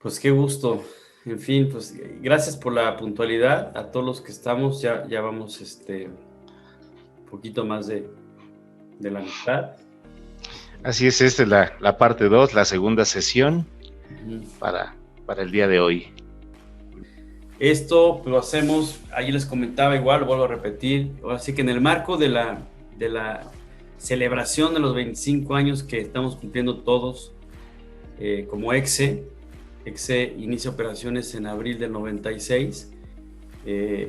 Pues qué gusto. En fin, pues gracias por la puntualidad a todos los que estamos. Ya vamos un poquito más de la mitad. Así es, esta es la parte 2, la segunda sesión Ujú. para el día de hoy. Esto lo hacemos, ayer les comentaba igual, lo vuelvo a repetir, así que en el marco de la celebración de los 25 años que estamos cumpliendo todos como EXE inicia operaciones en abril del 96.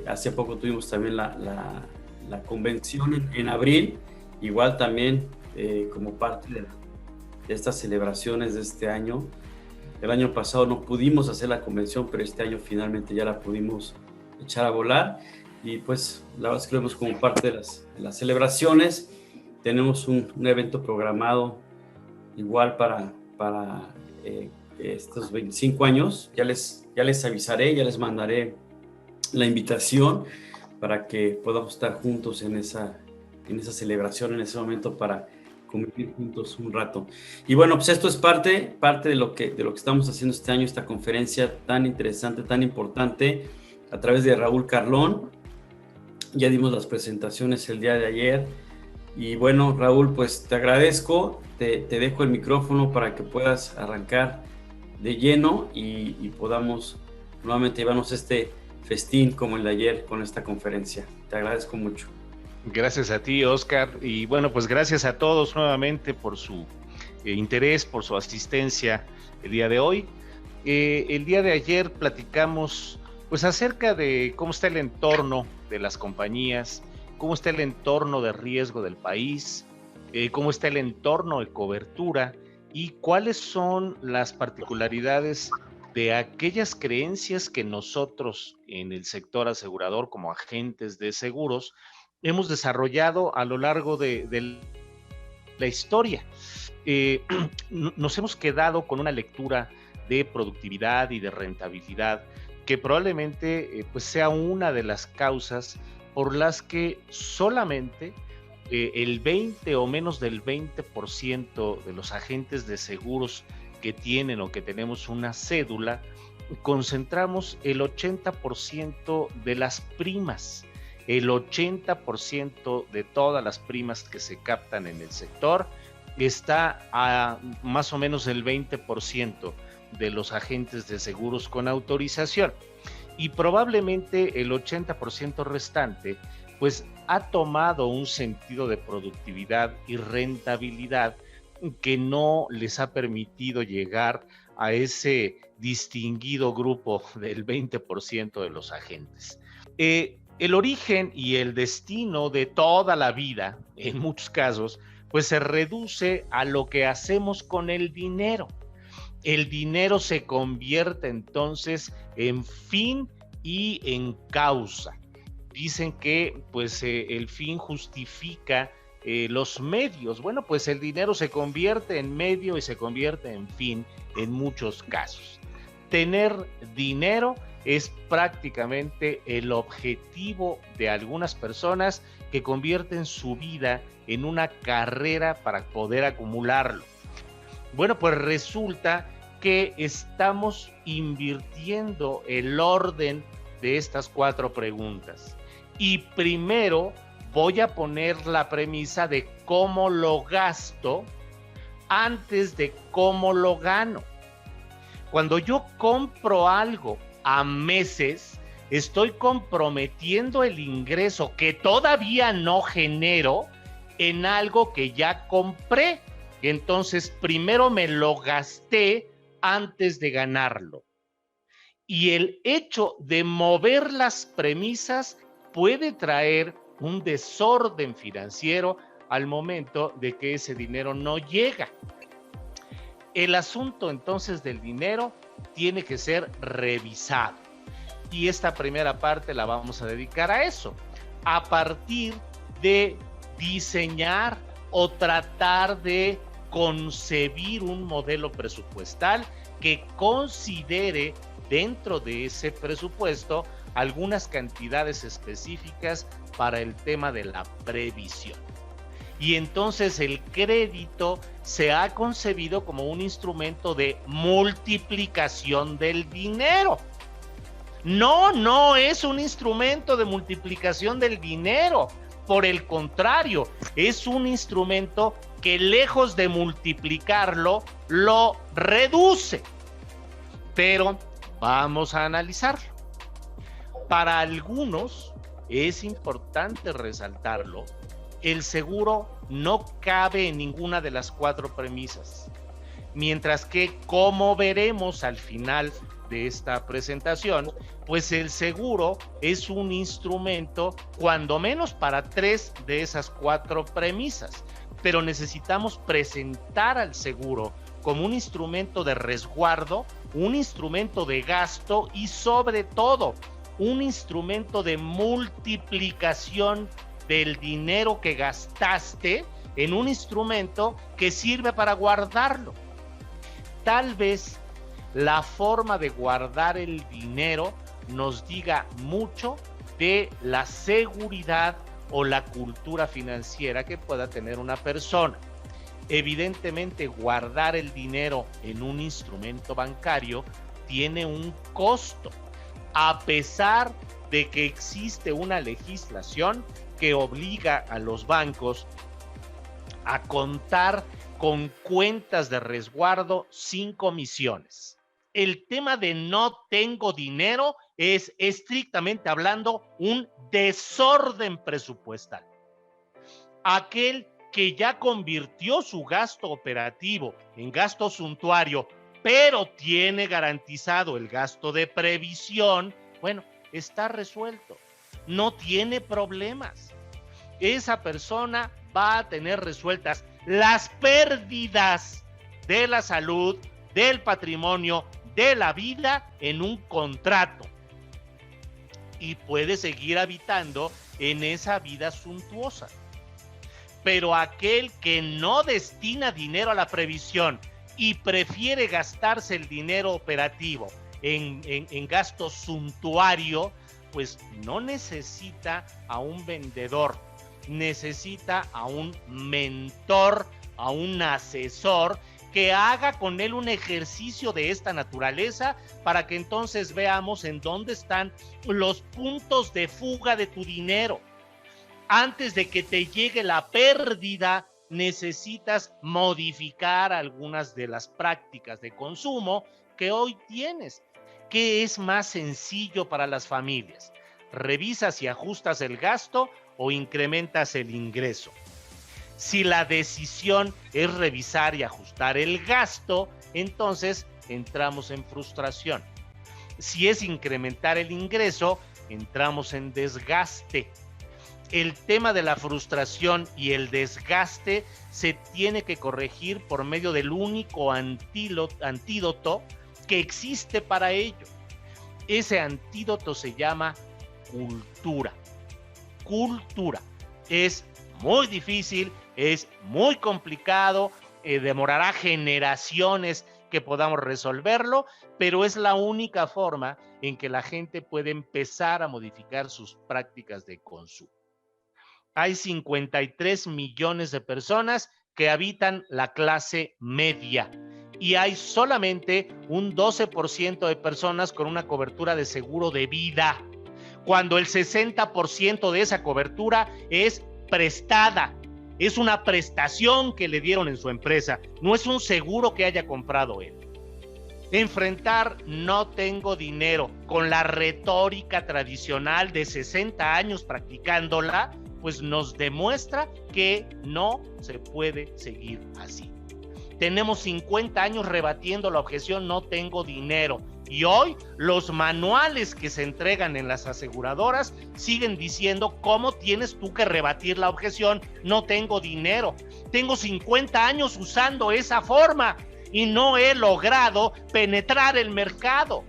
Hace poco tuvimos también la convención en abril, igual también como parte de estas celebraciones de este año. El año pasado no pudimos hacer la convención, pero este año finalmente ya la pudimos echar a volar. Y pues la verdad es que lo vemos como parte de las celebraciones. Tenemos un evento programado igual para estos 25 años. Ya les avisaré, ya les mandaré la invitación para que podamos estar juntos en esa celebración, en ese momento, para convivir juntos un rato. Y bueno, pues esto es parte de lo que estamos haciendo este año, esta conferencia tan interesante, tan importante, a través de Raúl Carlón. Ya dimos las presentaciones el día de ayer. Y bueno, Raúl, pues te agradezco, te dejo el micrófono para que puedas arrancar de lleno y podamos nuevamente llevarnos este festín como el de ayer con esta conferencia. Te agradezco mucho. Gracias a ti, Oscar, y bueno, pues gracias a todos nuevamente por su interés, por su asistencia el día de hoy. El día de ayer platicamos pues acerca de cómo está el entorno de las compañías, cómo está el entorno de riesgo del país, cómo está el entorno de cobertura y cuáles son las particularidades de aquellas creencias que nosotros en el sector asegurador como agentes de seguros hemos desarrollado a lo largo de la historia. Nos hemos quedado con una lectura de productividad y de rentabilidad que probablemente pues sea una de las causas por las que solamente el 20 o menos del 20% de los agentes de seguros que tienen o que tenemos una cédula, concentramos el 80% de las primas. El 80% de todas las primas que se captan en el sector está a más o menos el 20% de los agentes de seguros con autorización. Y probablemente el 80% restante pues ha tomado un sentido de productividad y rentabilidad que no les ha permitido llegar a ese distinguido grupo del 20% de los agentes. El origen y el destino de toda la vida, en muchos casos, pues se reduce a lo que hacemos con el dinero. El dinero se convierte entonces en fin y en causa. Dicen que pues el fin justifica los medios. Bueno, pues el dinero se convierte en medio y se convierte en fin en muchos casos. Tener dinero es prácticamente el objetivo de algunas personas que convierten su vida en una carrera para poder acumularlo. Bueno, pues resulta que estamos invirtiendo el orden de estas 4 preguntas. Y primero voy a poner la premisa de cómo lo gasto antes de cómo lo gano. Cuando yo compro algo a meses, estoy comprometiendo el ingreso que todavía no genero en algo que ya compré. Entonces, primero me lo gasté antes de ganarlo. Y el hecho de mover las premisas puede traer un desorden financiero al momento de que ese dinero no llega. El asunto entonces del dinero tiene que ser revisado. Y esta primera parte la vamos a dedicar a eso, a partir de diseñar o tratar de concebir un modelo presupuestal que considere dentro de ese presupuesto algunas cantidades específicas para el tema de la previsión. Y entonces el crédito se ha concebido como un instrumento de multiplicación del dinero. No es un instrumento de multiplicación del dinero. Por el contrario, es un instrumento que lejos de multiplicarlo, lo reduce. Pero vamos a analizarlo. Para algunos, es importante resaltarlo, el seguro no cabe en ninguna de las 4 premisas. Mientras que, como veremos al final de esta presentación, pues el seguro es un instrumento cuando menos para 3 de esas 4 premisas, pero necesitamos presentar al seguro como un instrumento de resguardo, un instrumento de gasto y sobre todo un instrumento de multiplicación del dinero que gastaste en un instrumento que sirve para guardarlo. Tal vez la forma de guardar el dinero nos diga mucho de la seguridad o la cultura financiera que pueda tener una persona. Evidentemente, guardar el dinero en un instrumento bancario tiene un costo, a pesar de que existe una legislación que obliga a los bancos a contar con cuentas de resguardo sin comisiones. El tema de no tengo dinero es, estrictamente hablando, un desorden presupuestal. Aquel que ya convirtió su gasto operativo en gasto suntuario, pero tiene garantizado el gasto de previsión, bueno, está resuelto, no tiene problemas. Esa persona va a tener resueltas las pérdidas de la salud, del patrimonio, de la vida en un contrato y puede seguir habitando en esa vida suntuosa. Pero aquel que no destina dinero a la previsión y prefiere gastarse el dinero operativo en gasto suntuario, pues no necesita a un vendedor, necesita a un mentor, a un asesor que haga con él un ejercicio de esta naturaleza para que entonces veamos en dónde están los puntos de fuga de tu dinero. Antes de que te llegue la pérdida, necesitas modificar algunas de las prácticas de consumo que hoy tienes. ¿Qué es más sencillo para las familias? ¿Revisas y ajustas el gasto o incrementas el ingreso? Si la decisión es revisar y ajustar el gasto, entonces entramos en frustración. Si es incrementar el ingreso, entramos en desgaste. El tema de la frustración y el desgaste se tiene que corregir por medio del único antídoto que existe para ello. Ese antídoto se llama cultura. Cultura. Es muy difícil, es muy complicado, demorará generaciones que podamos resolverlo, pero es la única forma en que la gente puede empezar a modificar sus prácticas de consumo. Hay 53 millones de personas que habitan la clase media y hay solamente un 12% de personas con una cobertura de seguro de vida, cuando el 60% de esa cobertura es prestada. Es una prestación que le dieron en su empresa, no es un seguro que haya comprado él. Enfrentar no tengo dinero con la retórica tradicional de 60 años practicándola, pues nos demuestra que no se puede seguir así. Tenemos 50 años rebatiendo la objeción no tengo dinero y hoy los manuales que se entregan en las aseguradoras siguen diciendo cómo tienes tú que rebatir la objeción no tengo dinero. Tengo 50 años usando esa forma y no he logrado penetrar el mercado.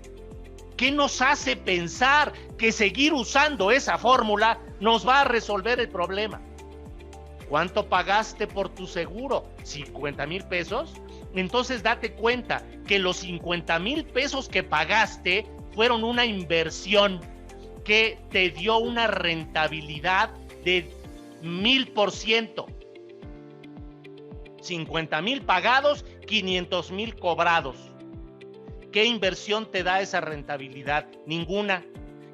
¿Qué nos hace pensar que seguir usando esa fórmula nos va a resolver el problema? ¿Cuánto pagaste por tu seguro? ¿50,000 pesos? Entonces date cuenta que los 50,000 pesos que pagaste fueron una inversión que te dio una rentabilidad de 1000%. 50,000 pagados, 500,000 cobrados. ¿Qué inversión te da esa rentabilidad? Ninguna.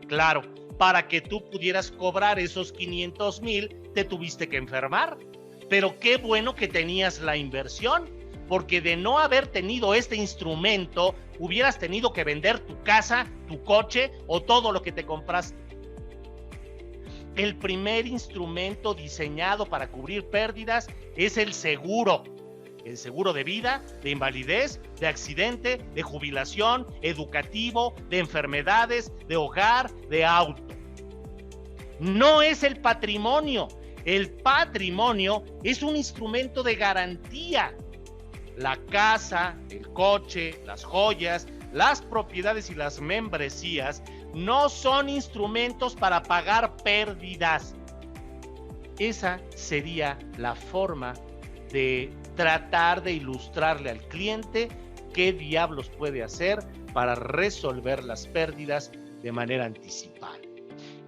Claro, para que tú pudieras cobrar esos 500,000, te tuviste que enfermar. Pero qué bueno que tenías la inversión, porque de no haber tenido este instrumento, hubieras tenido que vender tu casa, tu coche o todo lo que te compraste. El primer instrumento diseñado para cubrir pérdidas es el seguro. El seguro de vida, de invalidez, de accidente, de jubilación, educativo, de enfermedades, de hogar, de auto. No es el patrimonio. El patrimonio es un instrumento de garantía. La casa, el coche, las joyas, las propiedades y las membresías no son instrumentos para pagar pérdidas. Esa sería la forma de tratar de ilustrarle al cliente qué diablos puede hacer para resolver las pérdidas de manera anticipada.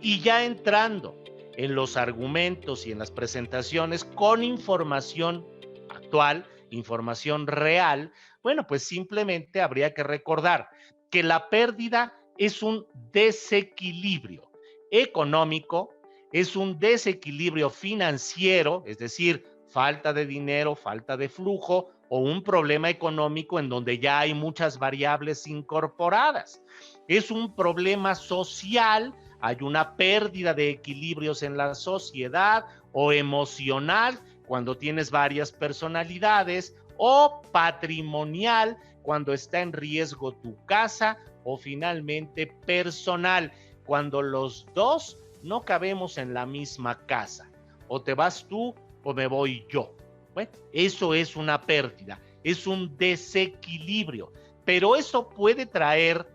Y ya entrando en los argumentos y en las presentaciones con información actual, información real, bueno, pues simplemente habría que recordar que la pérdida es un desequilibrio económico, es un desequilibrio financiero, es decir, falta de dinero, falta de flujo o un problema económico en donde ya hay muchas variables incorporadas. Es un problema social, hay una pérdida de equilibrios en la sociedad, o emocional cuando tienes varias personalidades, o patrimonial cuando está en riesgo tu casa, o finalmente personal cuando los dos no cabemos en la misma casa. O te vas tú o me voy yo. Bueno, eso es una pérdida, es un desequilibrio, pero eso puede traer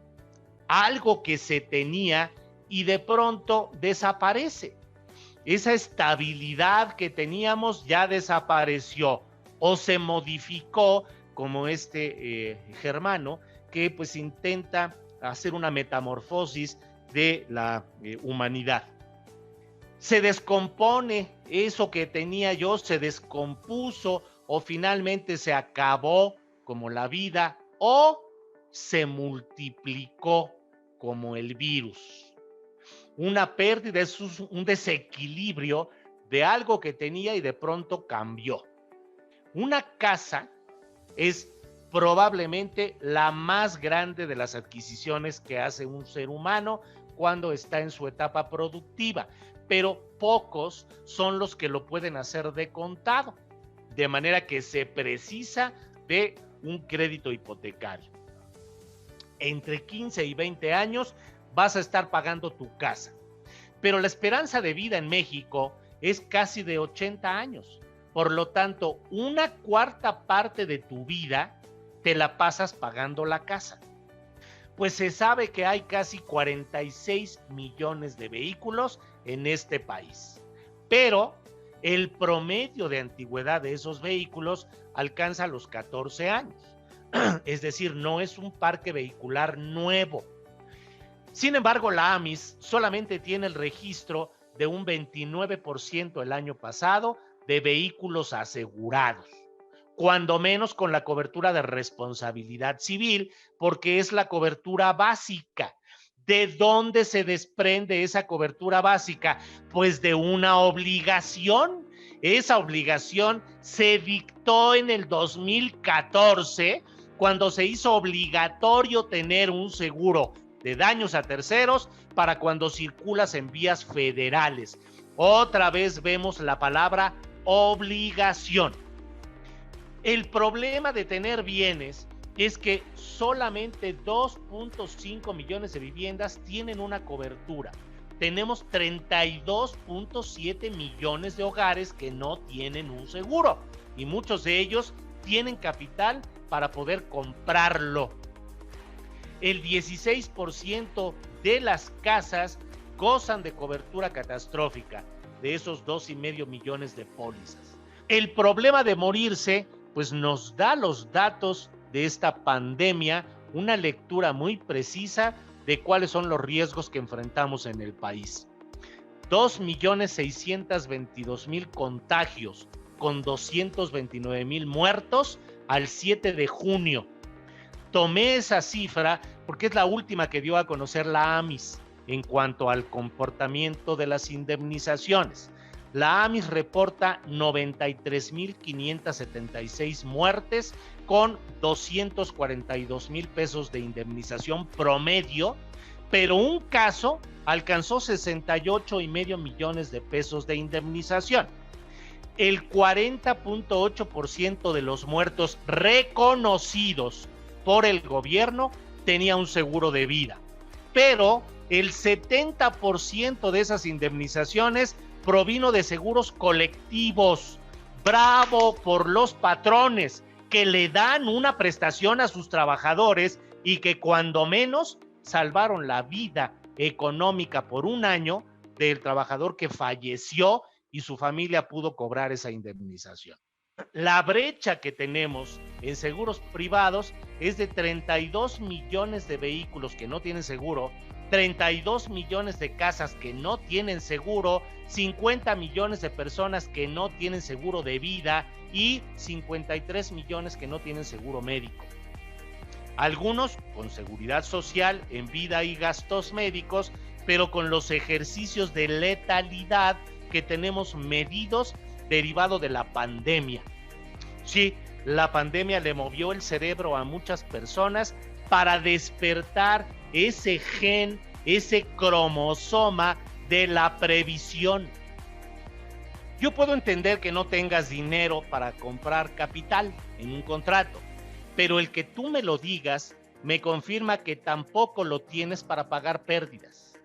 algo que se tenía y de pronto desaparece. Esa estabilidad que teníamos ya desapareció o se modificó, como Germano, que pues intenta hacer una metamorfosis de la humanidad. Se descompone eso que tenía yo, se descompuso o finalmente se acabó como la vida o se multiplicó como el virus. Una pérdida es un desequilibrio de algo que tenía y de pronto cambió. Una casa es probablemente la más grande de las adquisiciones que hace un ser humano cuando está en su etapa productiva, pero pocos son los que lo pueden hacer de contado, de manera que se precisa de un crédito hipotecario. Entre 15 y 20 años vas a estar pagando tu casa, pero la esperanza de vida en México es casi de 80 años. Por lo tanto, una cuarta parte de tu vida te la pasas pagando la casa. Pues se sabe que hay casi 46 millones de vehículos en este país, pero el promedio de antigüedad de esos vehículos alcanza los 14 años. Es decir, no es un parque vehicular nuevo. Sin embargo, la AMIS solamente tiene el registro de un 29% el año pasado de vehículos asegurados, cuando menos con la cobertura de responsabilidad civil, porque es la cobertura básica. ¿De dónde se desprende esa cobertura básica? Pues de una obligación. Esa obligación se dictó en el 2014, cuando se hizo obligatorio tener un seguro de daños a terceros para cuando circulas en vías federales. Otra vez vemos la palabra obligación. El problema de tener bienes es que solamente 2.5 millones de viviendas tienen una cobertura. Tenemos 32.7 millones de hogares que no tienen un seguro y muchos de ellos tienen capital para poder comprarlo. El 16% de las casas gozan de cobertura catastrófica, de esos 2.5 millones de pólizas. El problema de morirse, pues nos da los datos de esta pandemia, una lectura muy precisa de cuáles son los riesgos que enfrentamos en el país. 2.622.000 contagios con 229,000 muertos al 7 de junio. Tomé esa cifra porque es la última que dio a conocer la AMIS en cuanto al comportamiento de las indemnizaciones. La AMIS reporta 93,576 muertes con 242,000 pesos de indemnización promedio, pero un caso alcanzó 68,5 millones de pesos de indemnización. El 40,8% de los muertos reconocidos por el gobierno tenía un seguro de vida, pero el 70% de esas indemnizaciones provino de seguros colectivos. Bravo por los patrones que le dan una prestación a sus trabajadores y que cuando menos salvaron la vida económica por un año del trabajador que falleció y su familia pudo cobrar esa indemnización. La brecha que tenemos en seguros privados es de 32 millones de vehículos que no tienen seguro, 32 millones de casas que no tienen seguro, 50 millones de personas que no tienen seguro de vida y 53 millones que no tienen seguro médico. Algunos con seguridad social en vida y gastos médicos, pero con los ejercicios de letalidad que tenemos medidos derivado de la pandemia. Sí, la pandemia le movió el cerebro a muchas personas para despertar ese gen, ese cromosoma de la previsión. Yo puedo entender que no tengas dinero para comprar capital en un contrato, pero el que tú me lo digas me confirma que tampoco lo tienes para pagar pérdidas.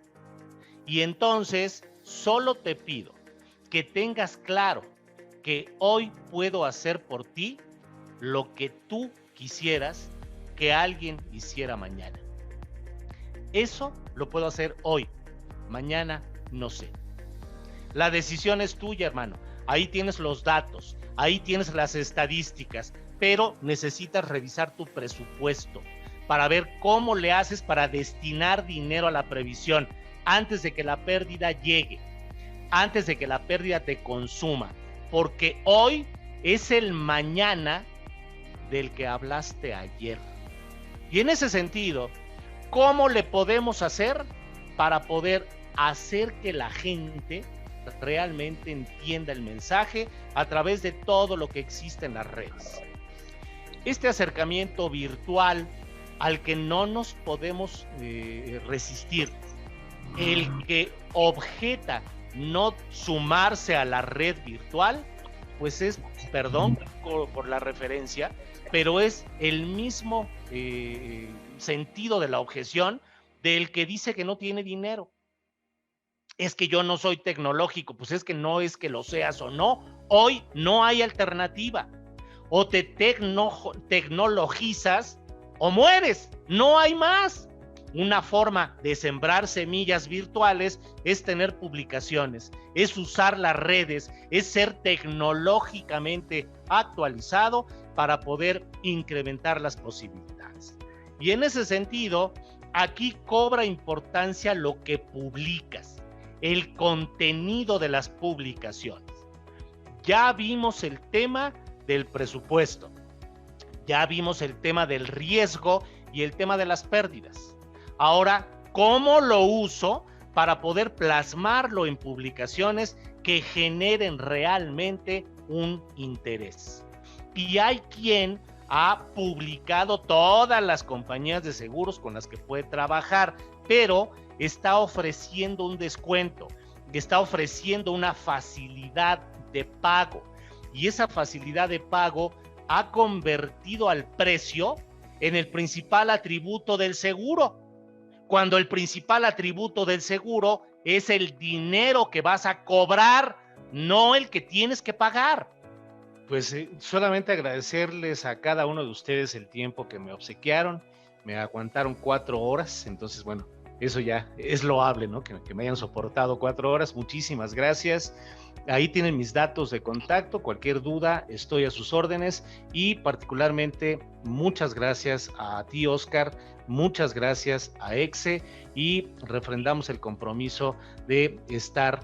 Y entonces solo te pido que tengas claro que hoy puedo hacer por ti lo que tú quisieras que alguien hiciera mañana. Eso lo puedo hacer hoy, mañana no sé. La decisión es tuya, hermano. Ahí tienes los datos, ahí tienes las estadísticas, pero necesitas revisar tu presupuesto para ver cómo le haces para destinar dinero a la previsión antes de que la pérdida llegue, antes de que la pérdida te consuma, porque hoy es el mañana del que hablaste ayer. Y en ese sentido, ¿cómo le podemos hacer para poder hacer que la gente realmente entienda el mensaje a través de todo lo que existe en las redes? Este acercamiento virtual al que no nos podemos resistir, el que objeta no sumarse a la red virtual, pues es, perdón por la referencia, pero es el mismo sentido de la objeción del que dice que no tiene dinero. Es que yo no soy tecnológico, pues es que no es que lo seas o no, hoy no hay alternativa. O te tecnologizas o mueres, no hay más. Una forma de sembrar semillas virtuales es tener publicaciones, es usar las redes, es ser tecnológicamente actualizado para poder incrementar las posibilidades. Y en ese sentido, aquí cobra importancia lo que publicas, el contenido de las publicaciones. Ya vimos el tema del presupuesto, ya vimos el tema del riesgo y el tema de las pérdidas. Ahora, ¿cómo lo uso para poder plasmarlo en publicaciones que generen realmente un interés? Y hay quien ha publicado todas las compañías de seguros con las que puede trabajar, pero está ofreciendo un descuento, está ofreciendo una facilidad de pago. Y esa facilidad de pago ha convertido al precio en el principal atributo del seguro, cuando el principal atributo del seguro es el dinero que vas a cobrar, no el que tienes que pagar. Pues solamente agradecerles a cada uno de ustedes el tiempo que me obsequiaron, me aguantaron 4 horas, entonces bueno, eso ya es loable, ¿no? Que me hayan soportado 4 horas, muchísimas gracias. Ahí tienen mis datos de contacto, cualquier duda estoy a sus órdenes y particularmente muchas gracias a ti, Oscar, muchas gracias a EXE y refrendamos el compromiso de estar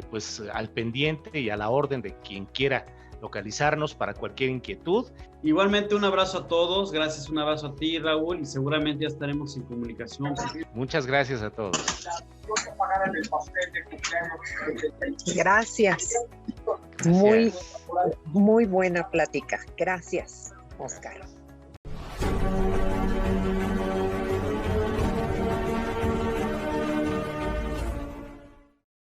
pues al pendiente y a la orden de quien quiera localizarnos para cualquier inquietud. Igualmente un abrazo a todos, gracias, un abrazo a ti, Raúl, y seguramente ya estaremos en comunicación. Muchas gracias a todos. Gracias. Muy buena plática. Gracias, Oscar.